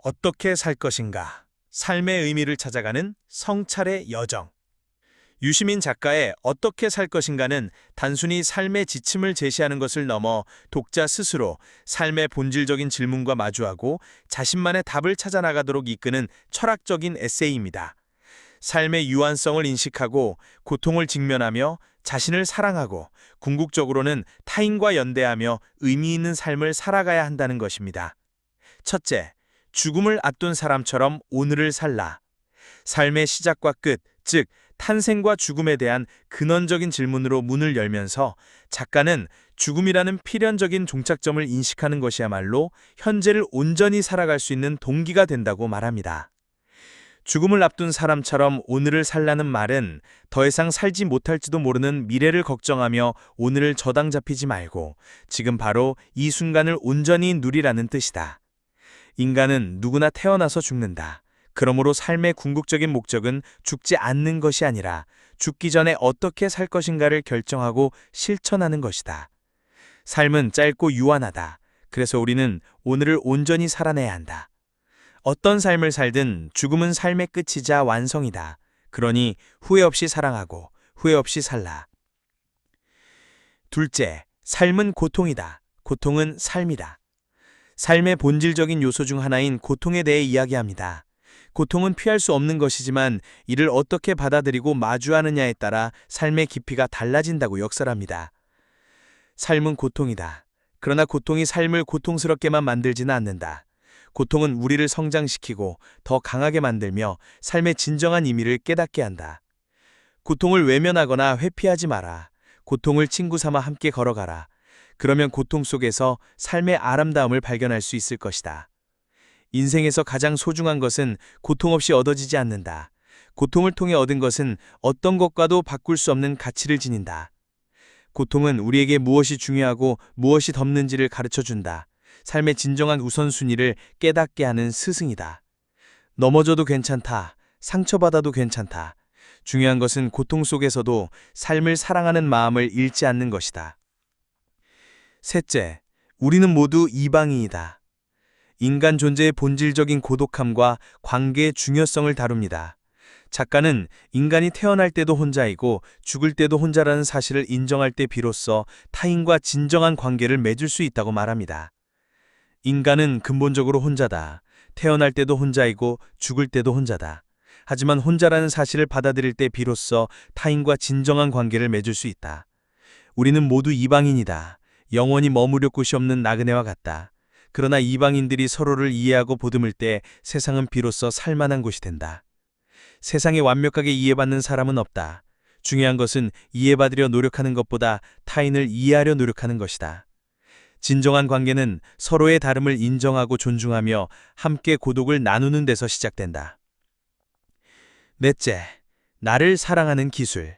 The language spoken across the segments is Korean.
어떻게 살 것인가? 삶의 의미를 찾아가는 성찰의 여정. 유시민 작가의 어떻게 살 것인가는 단순히 삶의 지침을 제시하는 것을 넘어 독자 스스로 삶의 본질적인 질문과 마주하고 자신만의 답을 찾아 나가도록 이끄는 철학적인 에세이입니다. 삶의 유한성을 인식하고 고통을 직면하며 자신을 사랑하고 궁극적으로는 타인과 연대하며 의미 있는 삶을 살아가야 한다는 것입니다. 첫째, 죽음을 앞둔 사람처럼 오늘을 살라. 삶의 시작과 끝, 즉 탄생과 죽음에 대한 근원적인 질문으로 문을 열면서 작가는 죽음이라는 필연적인 종착점을 인식하는 것이야말로 현재를 온전히 살아갈 수 있는 동기가 된다고 말합니다. 죽음을 앞둔 사람처럼 오늘을 살라는 말은 더 이상 살지 못할지도 모르는 미래를 걱정하며 오늘을 저당 잡히지 말고 지금 바로 이 순간을 온전히 누리라는 뜻이다. 인간은 누구나 태어나서 죽는다. 그러므로 삶의 궁극적인 목적은 죽지 않는 것이 아니라 죽기 전에 어떻게 살 것인가를 결정하고 실천하는 것이다. 삶은 짧고 유한하다. 그래서 우리는 오늘을 온전히 살아내야 한다. 어떤 삶을 살든 죽음은 삶의 끝이자 완성이다. 그러니 후회 없이 사랑하고 후회 없이 살라. 둘째, 삶은 고통이다. 고통은 삶이다. 삶의 본질적인 요소 중 하나인 고통에 대해 이야기합니다. 고통은 피할 수 없는 것이지만 이를 어떻게 받아들이고 마주하느냐에 따라 삶의 깊이가 달라진다고 역설합니다. 삶은 고통이다. 그러나 고통이 삶을 고통스럽게만 만들지는 않는다. 고통은 우리를 성장시키고 더 강하게 만들며 삶의 진정한 의미를 깨닫게 한다. 고통을 외면하거나 회피하지 마라. 고통을 친구 삼아 함께 걸어가라. 그러면 고통 속에서 삶의 아름다움을 발견할 수 있을 것이다. 인생에서 가장 소중한 것은 고통 없이 얻어지지 않는다. 고통을 통해 얻은 것은 어떤 것과도 바꿀 수 없는 가치를 지닌다. 고통은 우리에게 무엇이 중요하고 무엇이 덮는지를 가르쳐준다. 삶의 진정한 우선순위를 깨닫게 하는 스승이다. 넘어져도 괜찮다. 상처받아도 괜찮다. 중요한 것은 고통 속에서도 삶을 사랑하는 마음을 잃지 않는 것이다. 셋째, 우리는 모두 이방인이다. 인간 존재의 본질적인 고독함과 관계의 중요성을 다룹니다. 작가는 인간이 태어날 때도 혼자이고 죽을 때도 혼자라는 사실을 인정할 때 비로소 타인과 진정한 관계를 맺을 수 있다고 말합니다. 인간은 근본적으로 혼자다. 태어날 때도 혼자이고 죽을 때도 혼자다. 하지만 혼자라는 사실을 받아들일 때 비로소 타인과 진정한 관계를 맺을 수 있다. 우리는 모두 이방인이다. 영원히 머무를 곳이 없는 나그네와 같다. 그러나 이방인들이 서로를 이해하고 보듬을 때 세상은 비로소 살만한 곳이 된다. 세상에 완벽하게 이해받는 사람은 없다. 중요한 것은 이해받으려 노력하는 것보다 타인을 이해하려 노력하는 것이다. 진정한 관계는 서로의 다름을 인정하고 존중하며 함께 고독을 나누는 데서 시작된다. 넷째, 나를 사랑하는 기술.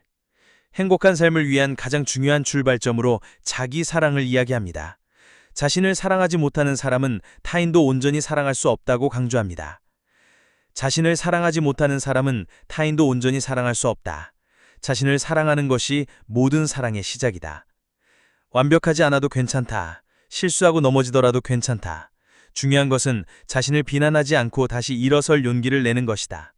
행복한 삶을 위한 가장 중요한 출발점으로 자기 사랑을 이야기합니다. 자신을 사랑하지 못하는 사람은 타인도 온전히 사랑할 수 없다고 강조합니다. 자신을 사랑하지 못하는 사람은 타인도 온전히 사랑할 수 없다. 자신을 사랑하는 것이 모든 사랑의 시작이다. 완벽하지 않아도 괜찮다. 실수하고 넘어지더라도 괜찮다. 중요한 것은 자신을 비난하지 않고 다시 일어설 용기를 내는 것이다.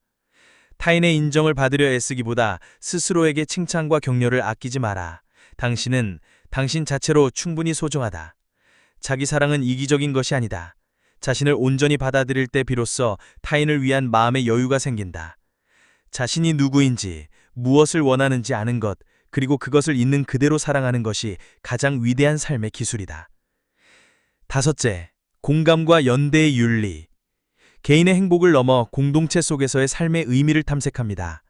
타인의 인정을 받으려 애쓰기보다 스스로에게 칭찬과 격려를 아끼지 마라. 당신은 당신 자체로 충분히 소중하다. 자기 사랑은 이기적인 것이 아니다. 자신을 온전히 받아들일 때 비로소 타인을 위한 마음의 여유가 생긴다. 자신이 누구인지, 무엇을 원하는지 아는 것, 그리고 그것을 있는 그대로 사랑하는 것이 가장 위대한 삶의 기술이다. 다섯째, 공감과 연대의 윤리. 개인의 행복을 넘어 공동체 속에서의 삶의 의미를 탐색합니다.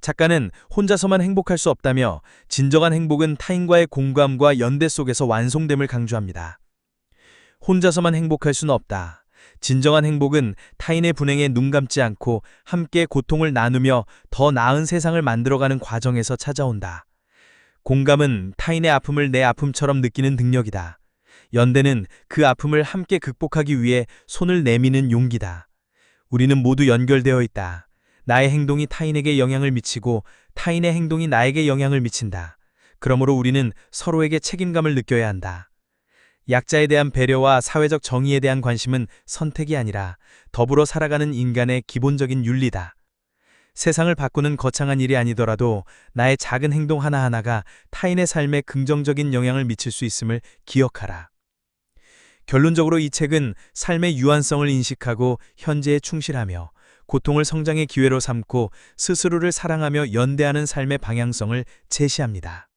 작가는 혼자서만 행복할 수 없다며 진정한 행복은 타인과의 공감과 연대 속에서 완성됨을 강조합니다. 혼자서만 행복할 수는 없다. 진정한 행복은 타인의 불행에 눈 감지 않고 함께 고통을 나누며 더 나은 세상을 만들어가는 과정에서 찾아온다. 공감은 타인의 아픔을 내 아픔처럼 느끼는 능력이다. 연대는 그 아픔을 함께 극복하기 위해 손을 내미는 용기다. 우리는 모두 연결되어 있다. 나의 행동이 타인에게 영향을 미치고 타인의 행동이 나에게 영향을 미친다. 그러므로 우리는 서로에게 책임감을 느껴야 한다. 약자에 대한 배려와 사회적 정의에 대한 관심은 선택이 아니라 더불어 살아가는 인간의 기본적인 윤리다. 세상을 바꾸는 거창한 일이 아니더라도 나의 작은 행동 하나하나가 타인의 삶에 긍정적인 영향을 미칠 수 있음을 기억하라. 결론적으로 이 책은 삶의 유한성을 인식하고 현재에 충실하며 고통을 성장의 기회로 삼고 스스로를 사랑하며 연대하는 삶의 방향성을 제시합니다.